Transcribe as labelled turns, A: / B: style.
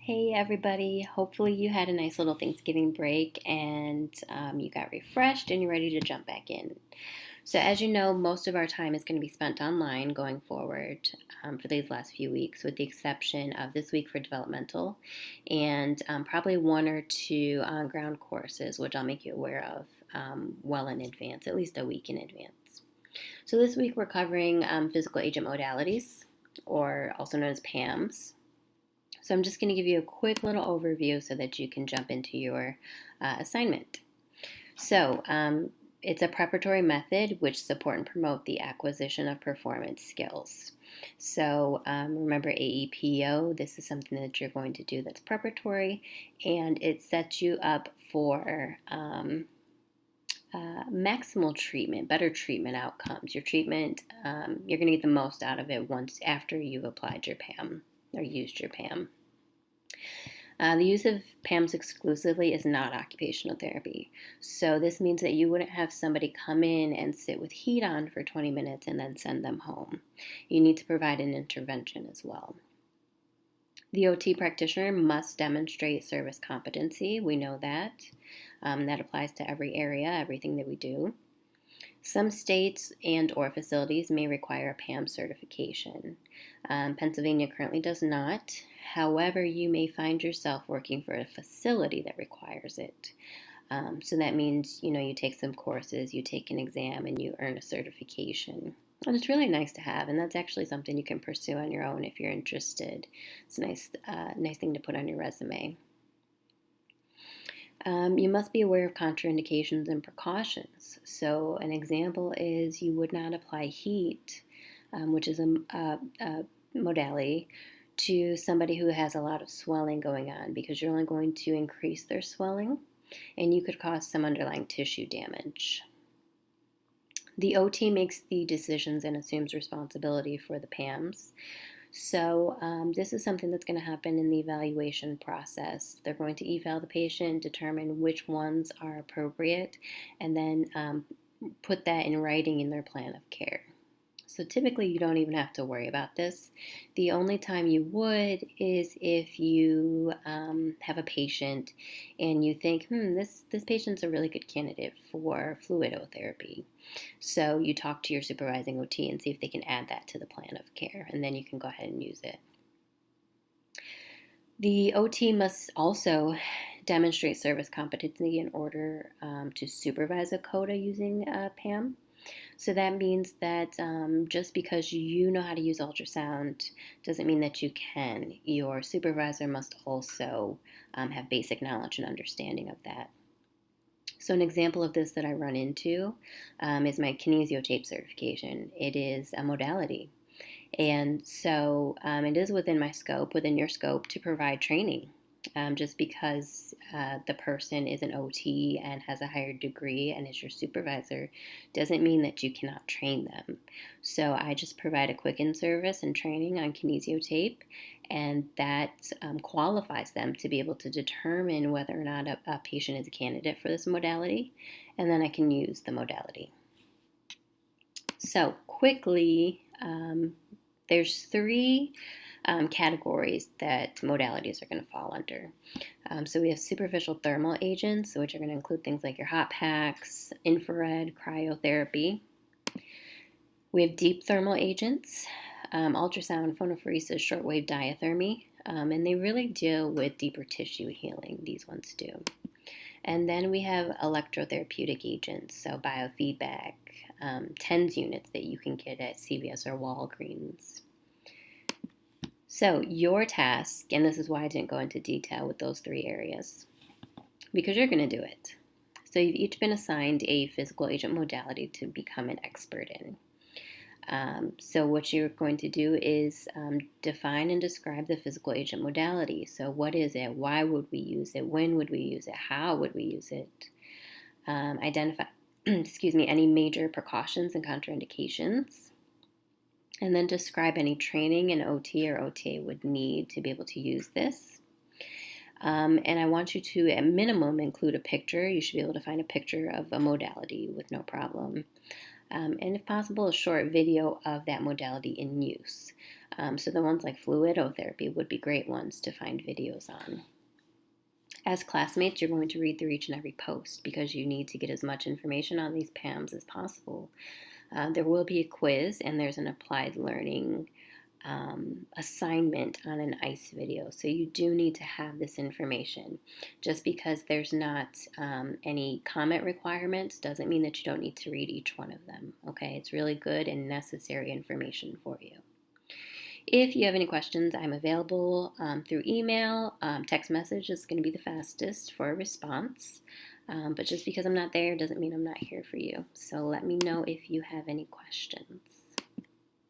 A: Hey everybody, hopefully you had a nice little Thanksgiving break and you got refreshed and you're ready to jump back in. So, as you know, most of our time is going to be spent online going forward for these last few weeks, with the exception of this week for developmental and probably one or two on ground courses, which I'll make you aware of well in advance, at least a week in advance. So, this week we're covering physical agent modalities, or also known as PAMs. So I'm just going to give you a quick little overview so that you can jump into your assignment. So it's a preparatory method which support and promote the acquisition of performance skills. So remember AEPO, this is something that you're going to do that's preparatory, and it sets you up for maximal treatment, better treatment outcomes. Your treatment, you're going to get the most out of it once after you've applied your PAM or used your PAM. The use of PAMs exclusively is not occupational therapy. So this means that you wouldn't have somebody come in and sit with heat on for 20 minutes and then send them home. You need to provide an intervention as well. The OT practitioner must demonstrate service competency. We know that. That applies to every area, everything that we do. Some states and or facilities may require a PAM certification. Pennsylvania currently does not. However, you may find yourself working for a facility that requires it. So that means, you take some courses, you take an exam, and you earn a certification. And it's really nice to have, and that's actually something you can pursue on your own if you're interested. It's a nice thing to put on your resume. You must be aware of contraindications and precautions. So, an example is you would not apply heat, which is a modality, to somebody who has a lot of swelling going on, because you're only going to increase their swelling and you could cause some underlying tissue damage. The OT makes the decisions and assumes responsibility for the PAMs. So this is something that's going to happen in the evaluation process. They're going to eval the patient, determine which ones are appropriate, and then put that in writing in their plan of care. So typically you don't even have to worry about this. The only time you would is if you have a patient and you think, this patient's a really good candidate for fluidotherapy. So you talk to your supervising OT and see if they can add that to the plan of care, and then you can go ahead and use it. The OT must also demonstrate service competency in order to supervise a CODA using PAM. So that means that just because you know how to use ultrasound doesn't mean that you can. Your supervisor must also have basic knowledge and understanding of that. So an example of this that I run into is my kinesiotape certification. It is a modality. And so it is within your scope, to provide training. Just because the person is an OT and has a higher degree and is your supervisor doesn't mean that you cannot train them. So I just provide a quick in-service and training on kinesiotape, and that qualifies them to be able to determine whether or not a patient is a candidate for this modality, and then I can use the modality. So quickly, there's three categories that modalities are going to fall under. So we have superficial thermal agents, which are going to include things like your hot packs, infrared, cryotherapy. We have deep thermal agents, ultrasound, phonophoresis, shortwave diathermy, and they really deal with deeper tissue healing, these ones do. And then we have electrotherapeutic agents, so biofeedback, TENS units that you can get at CVS or Walgreens. So your task, and this is why I didn't go into detail with those three areas, because you're going to do it. So you've each been assigned a physical agent modality to become an expert in. So what you're going to do is define and describe the physical agent modality. So what is it? Why would we use it? When would we use it? How would we use it? Identify any major precautions and contraindications. And then describe any training an OT or OTA would need to be able to use this. And I want you to, at minimum, include a picture. You should be able to find a picture of a modality with no problem. And if possible, a short video of that modality in use. So the ones like fluidotherapy would be great ones to find videos on. As classmates, you're going to read through each and every post because you need to get as much information on these PAMs as possible. There will be a quiz, and there's an applied learning assignment on an ICE video. So you do need to have this information. Just because there's not any comment requirements doesn't mean that you don't need to read each one of them. Okay, it's really good and necessary information for you. If you have any questions, I'm available through email. Text message is going to be the fastest for a response. But just because I'm not there doesn't mean I'm not here for you. So let me know if you have any questions.